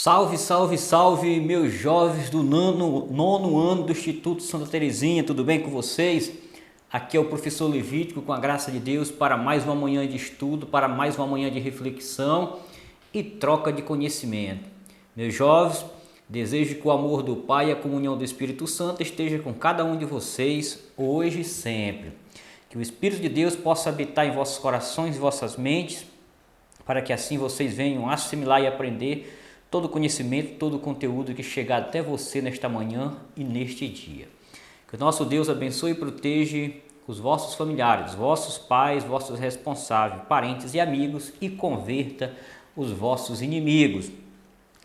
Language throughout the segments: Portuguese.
Salve, salve, salve, meus jovens do nono ano do Instituto Santa Terezinha, tudo bem com vocês? Aqui é o professor Levítico, com a graça de Deus, para mais uma manhã de estudo, para mais uma manhã de reflexão e troca de conhecimento. Meus jovens, desejo que o amor do Pai e a comunhão do Espírito Santo esteja com cada um de vocês, hoje e sempre. Que o Espírito de Deus possa habitar em vossos corações e vossas mentes, para que assim vocês venham assimilar e aprender todo o conhecimento, todo o conteúdo que chegar até você nesta manhã e neste dia. Que o nosso Deus abençoe e proteja os vossos familiares, vossos pais, vossos responsáveis, parentes e amigos e converta os vossos inimigos.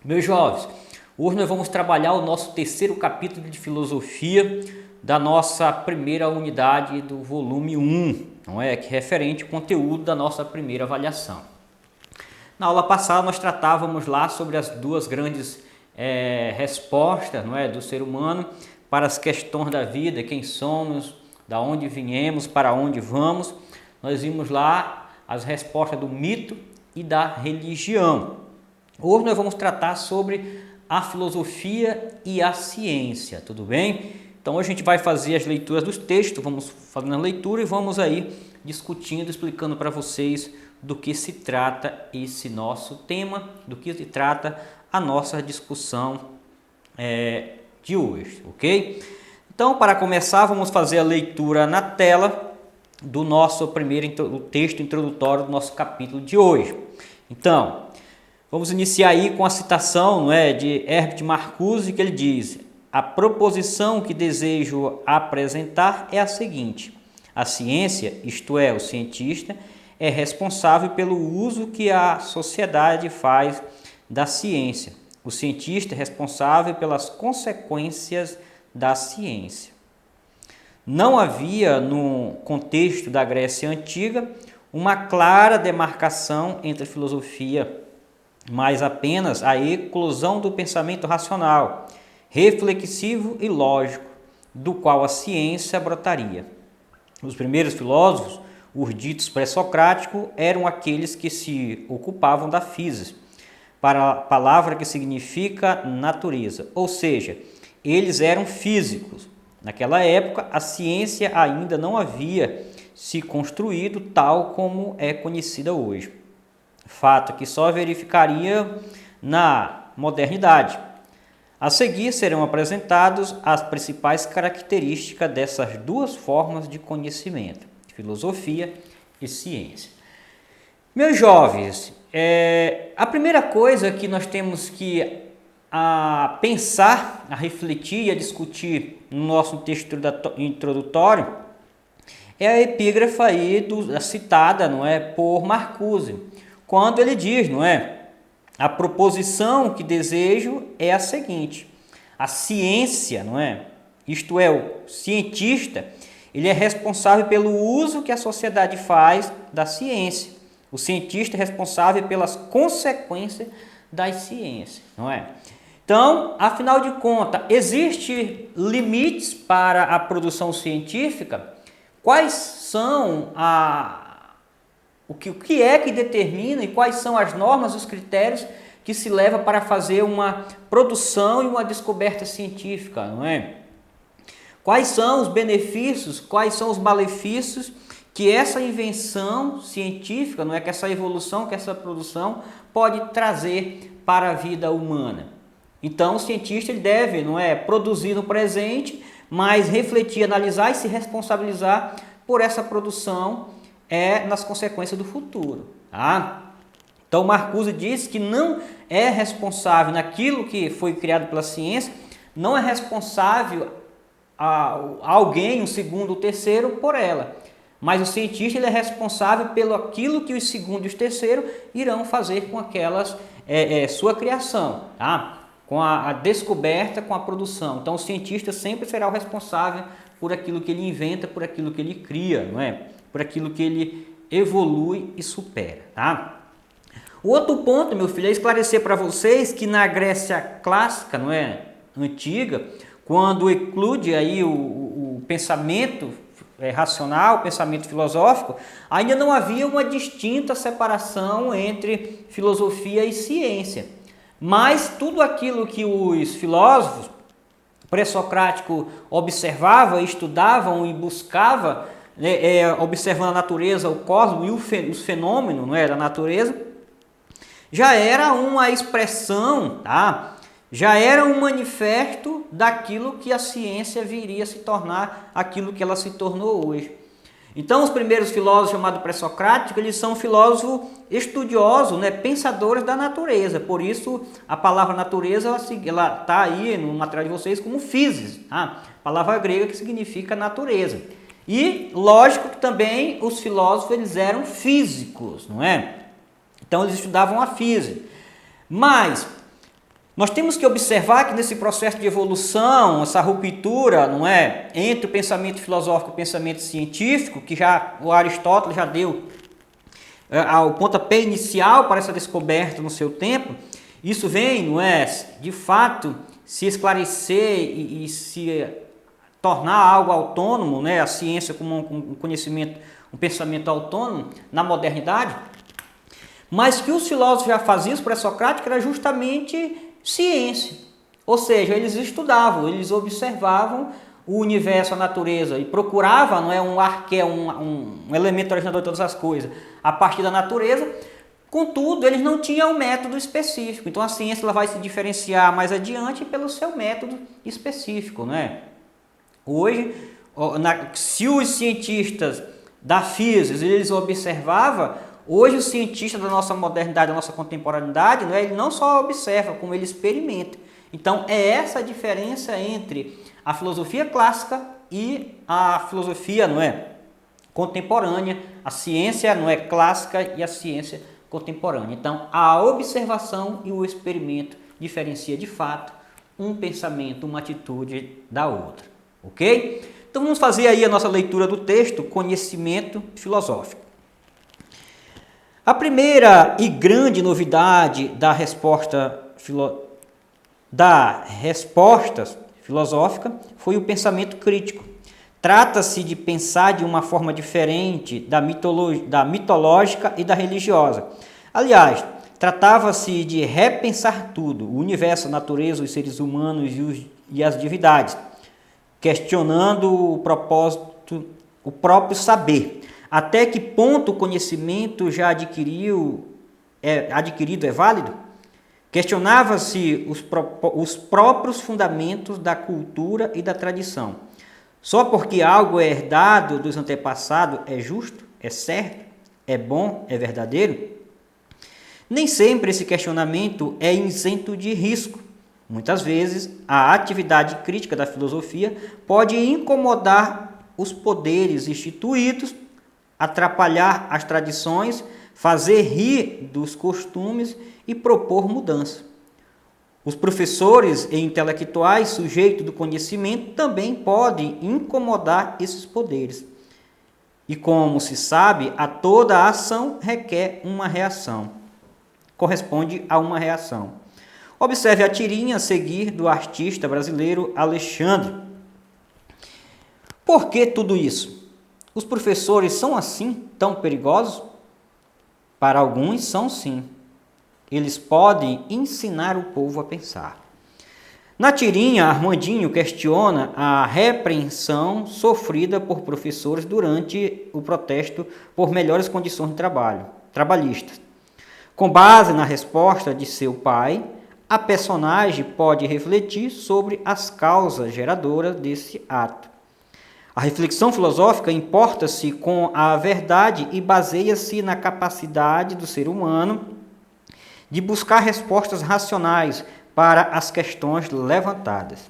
Meus jovens, hoje nós vamos trabalhar o nosso terceiro capítulo de filosofia da nossa primeira unidade do volume 1, não é? Que é referente ao conteúdo da nossa primeira avaliação. Na aula passada nós tratávamos lá sobre as duas grandes respostas, não é, do ser humano para as questões da vida, quem somos, da onde viemos, para onde vamos. Nós vimos lá as respostas do mito e da religião. Hoje nós vamos tratar sobre a filosofia e a ciência, tudo bem? Então hoje a gente vai fazer as leituras dos textos, vamos fazendo a leitura e vamos aí discutindo, explicando para vocês do que se trata esse nosso tema, do que se trata a nossa discussão de hoje, ok? Então, para começar, vamos fazer a leitura na tela do nosso primeiro texto introdutório do nosso capítulo de hoje. Então, vamos iniciar aí com a citação, não é, de Herbert Marcuse, que ele diz: a proposição que desejo apresentar é a seguinte: a ciência, isto é, o cientista, é responsável pelo uso que a sociedade faz da ciência. O cientista é responsável pelas consequências da ciência. Não havia, no contexto da Grécia Antiga, uma clara demarcação entre a filosofia, mas apenas a eclosão do pensamento racional, reflexivo e lógico, do qual a ciência brotaria. Os primeiros filósofos, os ditos pré-socráticos, eram aqueles que se ocupavam da physis, para a palavra que significa natureza, ou seja, eles eram físicos. Naquela época, a ciência ainda não havia se construído tal como é conhecida hoje. Fato que só verificaria na modernidade. A seguir serão apresentadas as principais características dessas duas formas de conhecimento: filosofia e ciência. Meus jovens, a primeira coisa que nós temos que pensar, a refletir e a discutir no nosso texto introdutório é a epígrafe aí citada, não é, por Marcuse, quando ele diz, não é, a proposição que desejo é a seguinte: a ciência, não é, isto é, o cientista, ele é responsável pelo uso que a sociedade faz da ciência. O cientista é responsável pelas consequências das ciências, não é? Então, afinal de contas, existem limites para a produção científica? Quais são o que é que determina e quais são as normas, os critérios que se leva para fazer uma produção e uma descoberta científica, não é? Quais são os benefícios, quais são os malefícios que essa invenção científica, não é, que essa evolução, que essa produção pode trazer para a vida humana? Então, o cientista ele deve, não é, produzir no presente, mas refletir, analisar e se responsabilizar por essa produção nas consequências do futuro. Tá? Então, Marcuse diz que não é responsável naquilo que foi criado pela ciência, não é responsável alguém, um segundo ou terceiro, por ela. Mas o cientista ele é responsável pelo aquilo que os segundos e os terceiros irão fazer com aquelas sua criação, tá? Com a descoberta, com a produção. Então o cientista sempre será o responsável por aquilo que ele inventa, por aquilo que ele cria, não é? Por aquilo que ele evolui e supera, tá? O outro ponto, meu filho, é esclarecer para vocês que na Grécia clássica, não é, antiga, quando eclode aí o pensamento racional, o pensamento filosófico, ainda não havia uma distinta separação entre filosofia e ciência. Mas tudo aquilo que os filósofos pré-socráticos observavam, estudavam e buscavam, né, observando a natureza, o cosmos e os fenômenos, não é, da natureza, já era uma expressão, tá? Já era um manifesto daquilo que a ciência viria a se tornar, aquilo que ela se tornou hoje. Então, os primeiros filósofos chamados pré-socráticos, eles são filósofos estudiosos, né, pensadores da natureza. Por isso, a palavra natureza, ela está aí no material de vocês como physis, tá? Palavra grega que significa natureza. E, lógico que também os filósofos eles eram físicos, não é? Então, eles estudavam a física. Mas nós temos que observar que nesse processo de evolução, essa ruptura, não é, entre o pensamento filosófico e o pensamento científico, que já o Aristóteles já deu o pontapé inicial para essa descoberta no seu tempo, isso vem, não é, de fato, se esclarecer e se tornar algo autônomo, né, a ciência como um conhecimento, um pensamento autônomo na modernidade, mas que os filósofos já faziam, os pré-socráticos, era justamente ciência, ou seja, eles estudavam, eles observavam o universo, a natureza e procuravam, não é, um arqué, um elemento originador de todas as coisas, a partir da natureza. Contudo, eles não tinham um método específico. Então a ciência ela vai se diferenciar mais adiante pelo seu método específico, não é? Hoje, se os cientistas da física eles observavam, hoje, o cientista da nossa modernidade, da nossa contemporaneidade, não é, ele não só observa, como ele experimenta. Então, é essa a diferença entre a filosofia clássica e a filosofia, não é, contemporânea, a ciência, não é, clássica e a ciência contemporânea. Então, a observação e o experimento diferencia de fato um pensamento, uma atitude da outra. Ok? Então, vamos fazer aí a nossa leitura do texto, conhecimento filosófico. A primeira e grande novidade da resposta filosófica foi o pensamento crítico. Trata-se de pensar de uma forma diferente da mitológica e da religiosa. Aliás, tratava-se de repensar tudo, o universo, a natureza, os seres humanos e as divindades, questionando o propósito, o próprio saber. Até que ponto o conhecimento já adquirido é válido? Questionava-se os próprios fundamentos da cultura e da tradição. Só porque algo é herdado dos antepassados é justo, é certo, é bom, é verdadeiro? Nem sempre esse questionamento é isento de risco. Muitas vezes, a atividade crítica da filosofia pode incomodar os poderes instituídos, atrapalhar as tradições, fazer rir dos costumes e propor mudança. Os professores e intelectuais sujeitos do conhecimento também podem incomodar esses poderes. E como se sabe, a toda ação requer uma reação. Corresponde a uma reação. Observe a tirinha a seguir do artista brasileiro Alexandre. Por que tudo isso? Os professores são assim tão perigosos? Para alguns são sim. Eles podem ensinar o povo a pensar. Na tirinha, Armandinho questiona a repreensão sofrida por professores durante o protesto por melhores condições de trabalho, trabalhistas. Com base na resposta de seu pai, a personagem pode refletir sobre as causas geradoras desse ato. A reflexão filosófica importa-se com a verdade e baseia-se na capacidade do ser humano de buscar respostas racionais para as questões levantadas.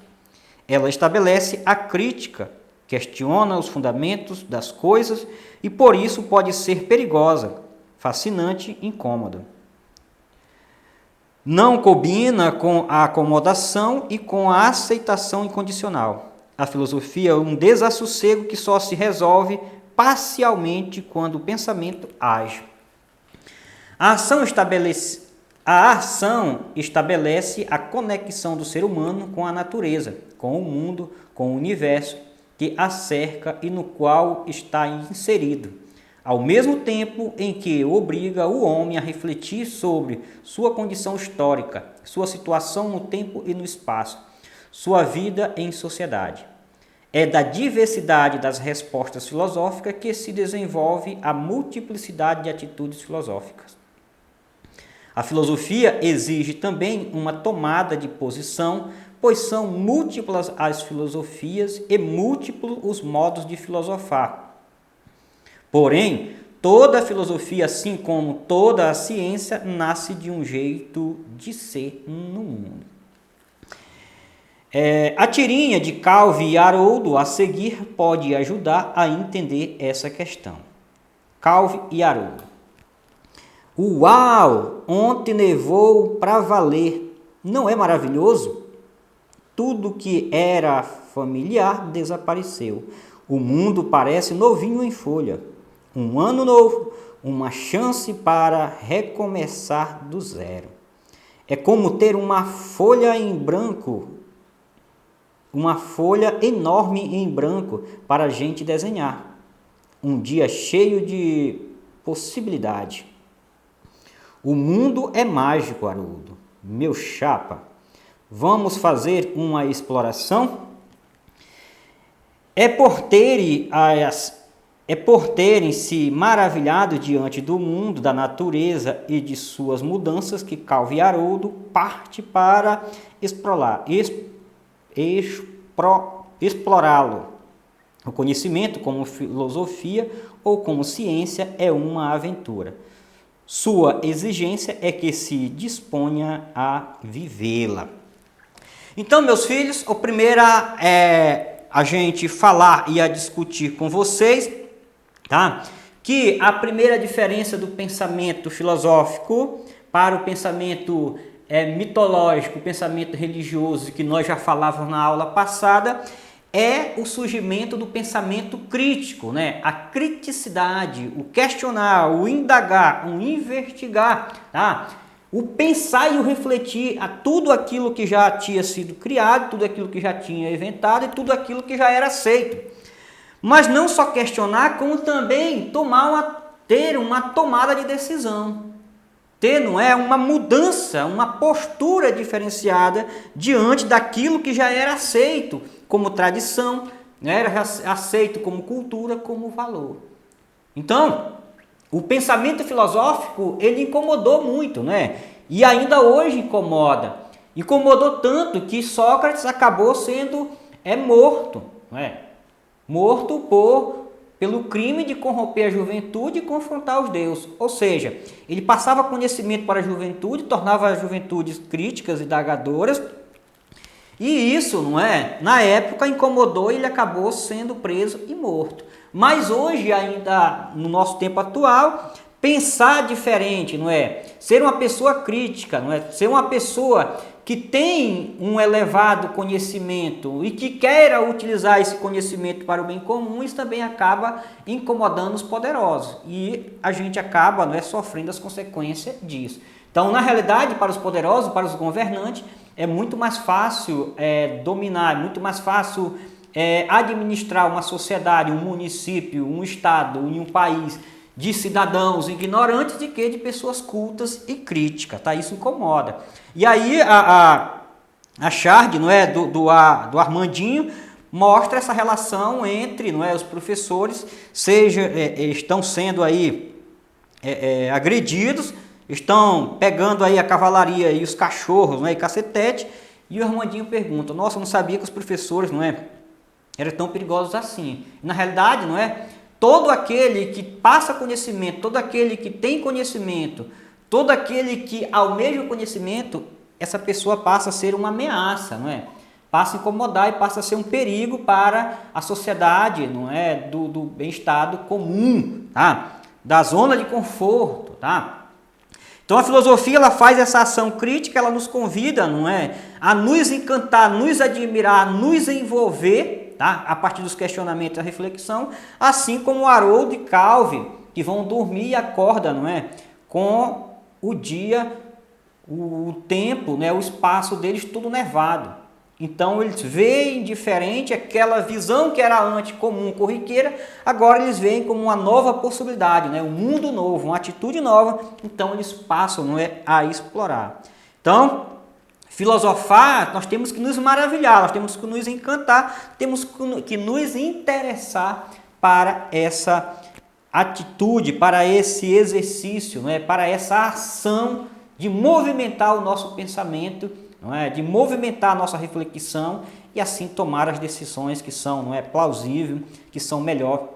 Ela estabelece a crítica, questiona os fundamentos das coisas e, por isso, pode ser perigosa, fascinante e incômoda. Não combina com a acomodação e com a aceitação incondicional. A filosofia é um desassossego que só se resolve parcialmente quando o pensamento age. A ação estabelece a conexão do ser humano com a natureza, com o mundo, com o universo que a cerca e no qual está inserido. ao mesmo tempo em que obriga o homem a refletir sobre sua condição histórica, sua situação no tempo e no espaço, sua vida em sociedade. É da diversidade das respostas filosóficas que se desenvolve a multiplicidade de atitudes filosóficas. A filosofia exige também uma tomada de posição, pois são múltiplas as filosofias e múltiplos os modos de filosofar. Porém, toda a filosofia, assim como toda a ciência, nasce de um jeito de ser no mundo. A tirinha de Calvi e Haroldo a seguir pode ajudar a entender essa questão. Calvi e Haroldo. Uau! Ontem nevou para valer. Não é maravilhoso? Tudo que era familiar desapareceu. O mundo parece novinho em folha. Um ano novo, uma chance para recomeçar do zero. É como ter uma folha em branco, uma folha enorme em branco para a gente desenhar. Um dia cheio de possibilidade. O mundo é mágico, Haroldo. Meu chapa, vamos fazer uma exploração? É por terem se maravilhado diante do mundo, da natureza e de suas mudanças que Calvi e Haroldo parte para explorá-lo. O conhecimento, como filosofia ou como ciência, é uma aventura. Sua exigência é que se disponha a vivê-la. Então, meus filhos, o primeiro é a gente falar e a discutir com vocês, tá? Que a primeira diferença do pensamento filosófico para o pensamento mitológico, o pensamento religioso, que nós já falávamos na aula passada, é o surgimento do pensamento crítico, né? A criticidade, o questionar, o indagar, o investigar, tá? O pensar e o refletir a tudo aquilo que já tinha sido criado, tudo aquilo que já tinha inventado e tudo aquilo que já era aceito. Mas não só questionar, como também ter uma tomada de decisão. Ter, não é, uma mudança, uma postura diferenciada diante daquilo que já era aceito como tradição, né? Era aceito como cultura, como valor. Então, o pensamento filosófico, ele incomodou muito, né? E ainda hoje incomoda. Incomodou tanto que Sócrates acabou sendo morto, né? Morto pelo crime de corromper a juventude e confrontar os deuses. Ou seja, ele passava conhecimento para a juventude, tornava as juventudes críticas e indagadoras, e isso, não é, na época incomodou e ele acabou sendo preso e morto. Mas hoje, ainda no nosso tempo atual, pensar diferente, não é? Ser uma pessoa crítica, não é? Ser uma pessoa que tem um elevado conhecimento e que queira utilizar esse conhecimento para o bem comum, isso também acaba incomodando os poderosos. E a gente acaba, não é, sofrendo as consequências disso. Então, na realidade, para os poderosos, para os governantes, é muito mais fácil dominar, é muito mais fácil administrar uma sociedade, um município, um estado e um país de cidadãos ignorantes do que de pessoas cultas e críticas, tá? Isso incomoda. E aí a charge, não é, do Armandinho mostra essa relação entre, não é, os professores estão sendo aí agredidos, estão pegando aí a cavalaria e os cachorros, não é, e cacetete, e o Armandinho pergunta: nossa, eu não sabia que os professores, não é, eram tão perigosos assim. Na realidade, não é, todo aquele que passa conhecimento, todo aquele que tem conhecimento, todo aquele que almeja o conhecimento, essa pessoa passa a ser uma ameaça, não é? Passa a incomodar e passa a ser um perigo para a sociedade, não é? Do bem-estar comum, tá? Da zona de conforto, tá? Então a filosofia, ela faz essa ação crítica, ela nos convida, não é, a nos encantar, nos admirar, nos envolver, tá? A partir dos questionamentos e a reflexão, assim como Haroldo e Calvi, que vão dormir e acordam, não é, com o dia, o tempo, né, o espaço deles tudo nevado. Então eles veem diferente aquela visão que era antes comum, corriqueira, agora eles veem como uma nova possibilidade, né? Um mundo novo, uma atitude nova, então eles passam, não é, a explorar. Então, filosofar, nós temos que nos maravilhar, nós temos que nos encantar, temos que nos interessar para essa atitude, para esse exercício, não é? Para essa ação de movimentar o nosso pensamento, não é? De movimentar a nossa reflexão e assim tomar as decisões que são, não é, plausíveis, que são melhor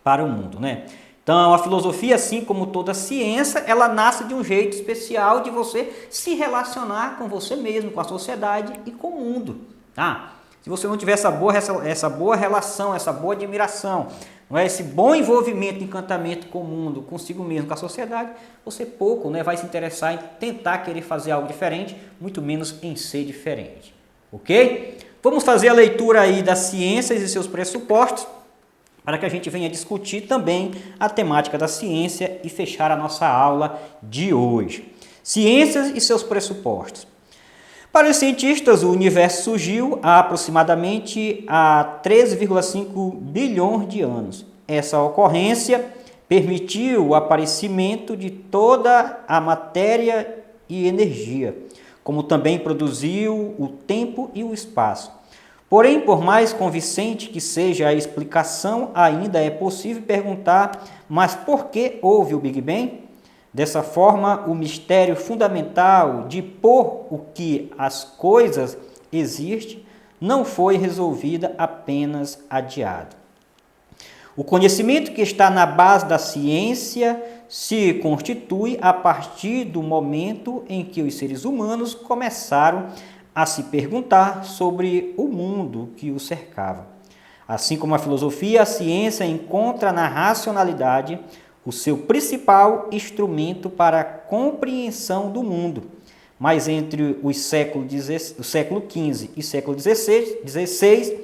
para o mundo, né? Então, a filosofia, assim como toda ciência, ela nasce de um jeito especial de você se relacionar com você mesmo, com a sociedade e com o mundo, tá? Se você não tiver essa boa relação, essa boa admiração, não é, esse bom envolvimento, encantamento com o mundo, consigo mesmo, com a sociedade, você pouco, né, vai se interessar em tentar querer fazer algo diferente, muito menos em ser diferente, ok? Vamos fazer a leitura aí das ciências e seus pressupostos, para que a gente venha discutir também a temática da ciência e fechar a nossa aula de hoje. Ciências e seus pressupostos. Para os cientistas, o universo surgiu há aproximadamente 13,5 bilhões de anos. Essa ocorrência permitiu o aparecimento de toda a matéria e energia, como também produziu o tempo e o espaço. Porém, por mais convincente que seja a explicação, ainda é possível perguntar, mas por que houve o Big Bang? Dessa forma, o mistério fundamental de por o que as coisas existem não foi resolvido, apenas adiado. O conhecimento que está na base da ciência se constitui a partir do momento em que os seres humanos começaram a se perguntar sobre o mundo que os cercava. Assim como a filosofia, a ciência encontra na racionalidade o seu principal instrumento para a compreensão do mundo. Mas entre o século XV e século XVI,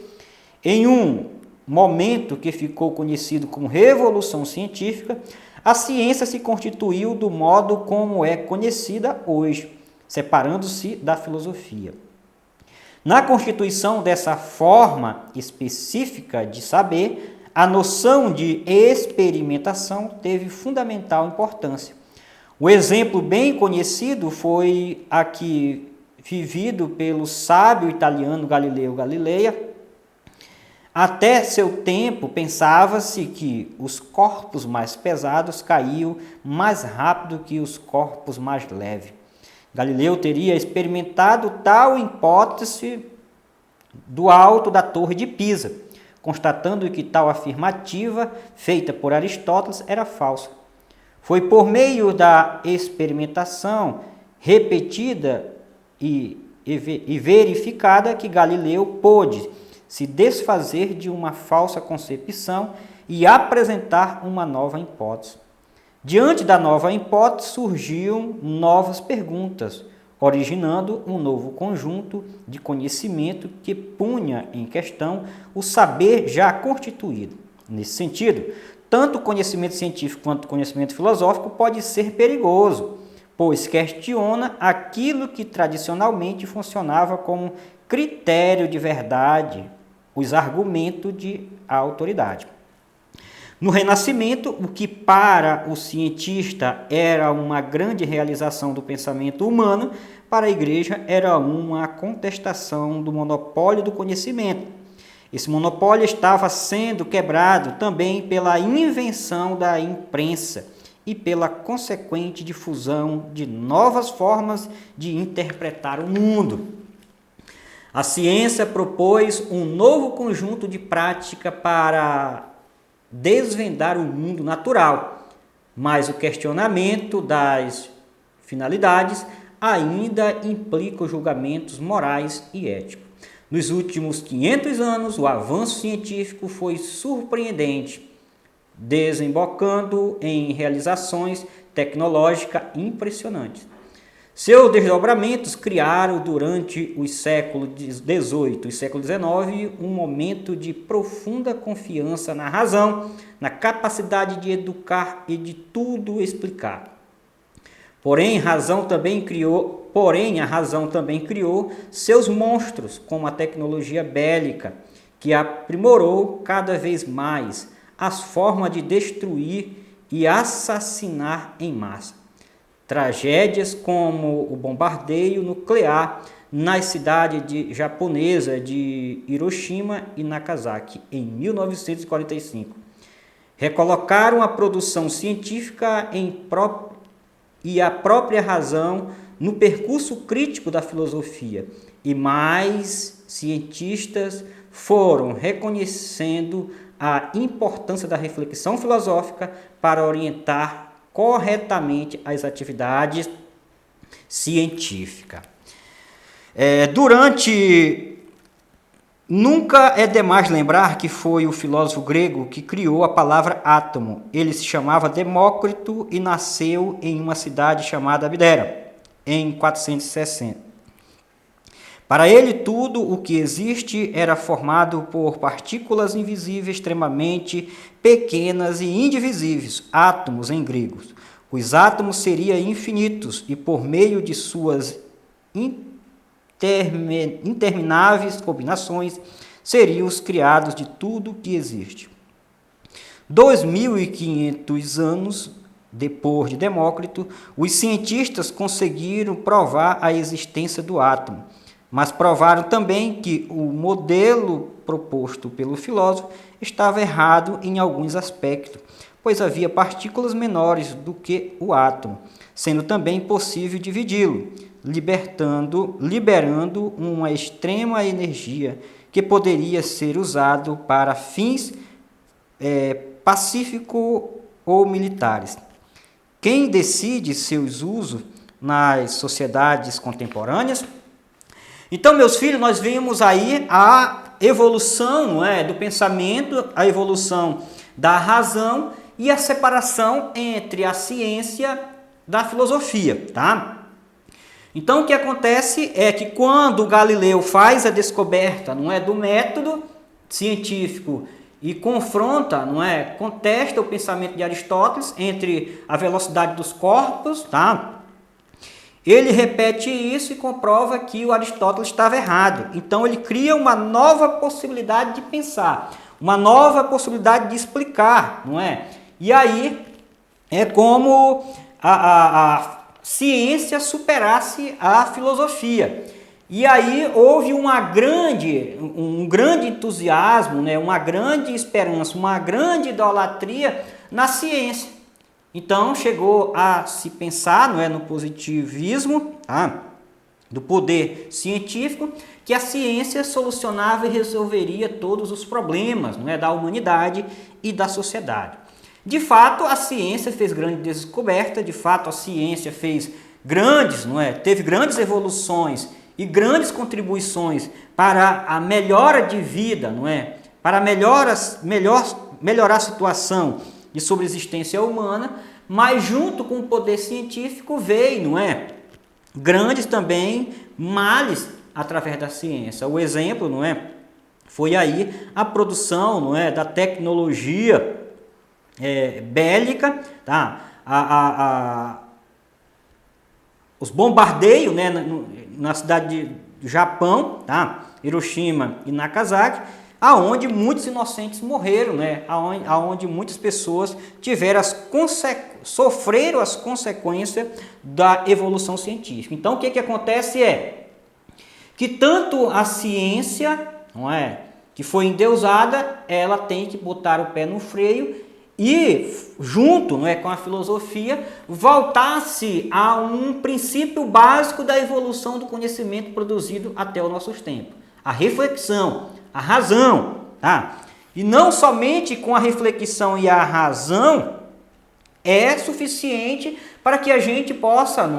em um momento que ficou conhecido como Revolução Científica, a ciência se constituiu do modo como é conhecida hoje, separando-se da filosofia. Na constituição dessa forma específica de saber, a noção de experimentação teve fundamental importância. O exemplo bem conhecido foi aqui vivido pelo sábio italiano Galileu Galilei. Até seu tempo, pensava-se que os corpos mais pesados caíam mais rápido que os corpos mais leves. Galileu teria experimentado tal hipótese do alto da Torre de Pisa, constatando que tal afirmativa, feita por Aristóteles, era falsa. Foi por meio da experimentação repetida e verificada que Galileu pôde se desfazer de uma falsa concepção e apresentar uma nova hipótese. Diante da nova hipótese surgiam novas perguntas, originando um novo conjunto de conhecimento que punha em questão o saber já constituído. Nesse sentido, tanto o conhecimento científico quanto o conhecimento filosófico pode ser perigoso, pois questiona aquilo que tradicionalmente funcionava como critério de verdade, os argumentos de autoridade. No Renascimento, o que para o cientista era uma grande realização do pensamento humano, para a Igreja era uma contestação do monopólio do conhecimento. Esse monopólio estava sendo quebrado também pela invenção da imprensa e pela consequente difusão de novas formas de interpretar o mundo. A ciência propôs um novo conjunto de prática para desvendar o mundo natural, mas o questionamento das finalidades ainda implica julgamentos morais e éticos. Nos últimos 500 anos, o avanço científico foi surpreendente, desembocando em realizações tecnológicas impressionantes. Seus desdobramentos criaram durante os séculos XVIII e século XIX um momento de profunda confiança na razão, na capacidade de educar e de tudo explicar. Porém, razão também criou porém, a razão também criou seus monstros, como a tecnologia bélica, que aprimorou cada vez mais as formas de destruir e assassinar em massa. Tragédias como o bombardeio nuclear na cidade japonesa de Hiroshima e Nagasaki, em 1945. Recolocaram a produção científica e a própria razão no percurso crítico da filosofia, e mais cientistas foram reconhecendo a importância da reflexão filosófica para orientar corretamente as atividades científicas. Nunca é demais lembrar que foi o filósofo grego que criou a palavra átomo. Ele se chamava Demócrito e nasceu em uma cidade chamada Abdera, em 460. Para ele, tudo o que existe era formado por partículas invisíveis extremamente pequenas e indivisíveis, átomos em grego. Os átomos seriam infinitos e, por meio de suas intermináveis combinações, seriam os criados de tudo que existe. 2.500 anos depois de Demócrito, os cientistas conseguiram provar a existência do átomo, mas provaram também que o modelo proposto pelo filósofo estava errado em alguns aspectos, pois havia partículas menores do que o átomo, sendo também possível dividi-lo, liberando uma extrema energia que poderia ser usado para fins pacíficos ou militares. Quem decide seus usos nas sociedades contemporâneas? Então, meus filhos, nós vimos aí a evolução, do pensamento, a evolução da razão e a separação entre a ciência da filosofia, tá? Então, o que acontece é que quando Galileu faz a descoberta, do método científico e confronta, contesta o pensamento de Aristóteles entre a velocidade dos corpos, tá? Ele repete isso e comprova que o Aristóteles estava errado. Então, ele cria uma nova possibilidade de pensar, uma nova possibilidade de explicar, E aí é como a ciência superasse a filosofia. E aí houve um grande entusiasmo, uma grande esperança, uma grande idolatria na ciência. Então chegou a se pensar, no positivismo, do poder científico, que a ciência solucionava e resolveria todos os problemas, da humanidade e da sociedade. De fato, a ciência fez grandes descobertas, de fato a ciência fez teve grandes evoluções e grandes contribuições para a melhora de vida, para melhorar a situação de sobreexistência humana, mas junto com o poder científico veio, grandes também males através da ciência. O exemplo, foi aí a produção, da tecnologia bélica, tá? Os bombardeios, na cidade do Japão, tá? Hiroshima e Nagasaki, aonde muitos inocentes morreram, aonde muitas pessoas sofreram as consequências da evolução científica. Então, o que acontece é que tanto a ciência, que foi endeusada, ela tem que botar o pé no freio e, junto com a filosofia, voltar-se a um princípio básico da evolução do conhecimento produzido até os nossos tempos. A reflexão, a razão, tá? E não somente com a reflexão e a razão é suficiente para que a gente possa,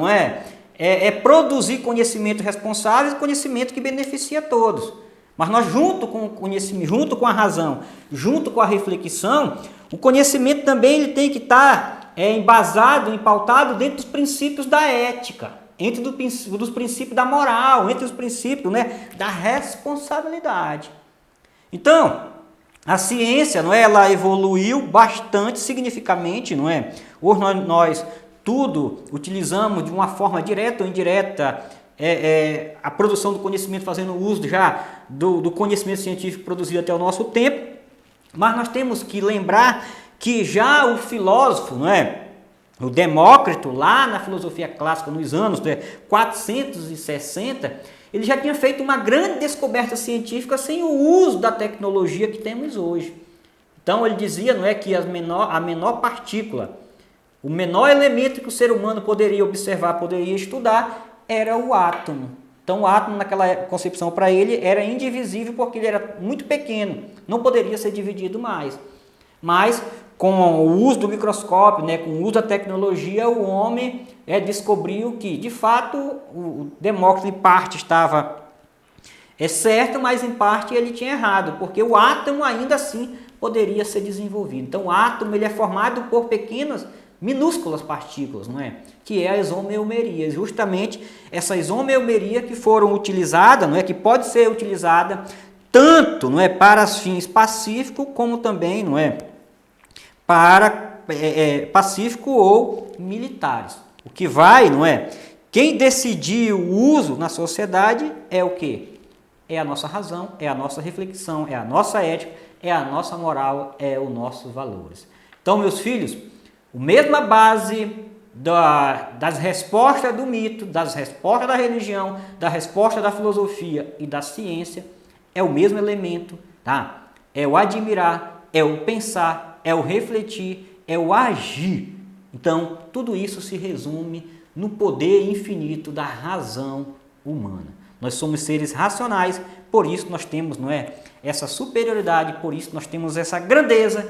produzir conhecimento responsável e conhecimento que beneficia a todos. Mas nós, junto com o conhecimento, junto com a razão, junto com a reflexão, o conhecimento também ele tem que estar embasado, pautado dentro dos princípios da ética, dos princípios da moral, entre os princípios da responsabilidade. Então, a ciência ela evoluiu bastante significativamente. Hoje nós tudo utilizamos de uma forma direta ou indireta a produção do conhecimento, fazendo uso já do conhecimento científico produzido até o nosso tempo, mas nós temos que lembrar que já o filósofo, não é? O Demócrito, lá na filosofia clássica, nos anos 460, ele já tinha feito uma grande descoberta científica sem o uso da tecnologia que temos hoje. Então ele dizia, não é, que a menor partícula, o menor elemento que o ser humano poderia observar, poderia estudar, era o átomo. Então o átomo, naquela concepção para ele, era indivisível porque ele era muito pequeno, não poderia ser dividido mais. Mas com o uso do microscópio, né, com o uso da tecnologia, o homem descobriu que, de fato, o Demócrito em parte estava certo, mas em parte ele tinha errado, porque o átomo ainda assim poderia ser desenvolvido. Então o átomo ele é formado por pequenas, minúsculas partículas, não é? Que é a isomeumeria. Justamente essa isomeumeria que foram utilizadas, não é? Que pode ser utilizada tanto, não é, para fins pacíficos como também, não é, para pacífico ou militares. O que vai, não é? Quem decidir o uso na sociedade é o quê? É a nossa razão, é a nossa reflexão, é a nossa ética, é a nossa moral, é os nossos valores. Então, meus filhos, a mesma base das respostas do mito, das respostas da religião, da resposta da filosofia e da ciência é o mesmo elemento, tá? É o admirar, é o pensar, é o refletir, é o agir. Então, tudo isso se resume no poder infinito da razão humana. Nós somos seres racionais, por isso nós temos, não é, essa superioridade, por isso nós temos essa grandeza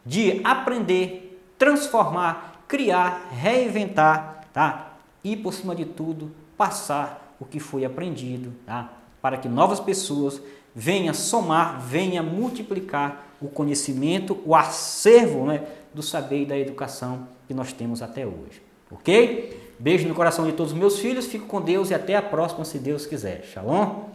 de aprender, transformar, criar, reinventar, tá? E, por cima de tudo, passar o que foi aprendido, tá? Para que novas pessoas venham somar, venham multiplicar o conhecimento, o acervo, né, do saber e da educação que nós temos até hoje. Ok? Beijo no coração de todos os meus filhos, fico com Deus e até a próxima, se Deus quiser. Shalom!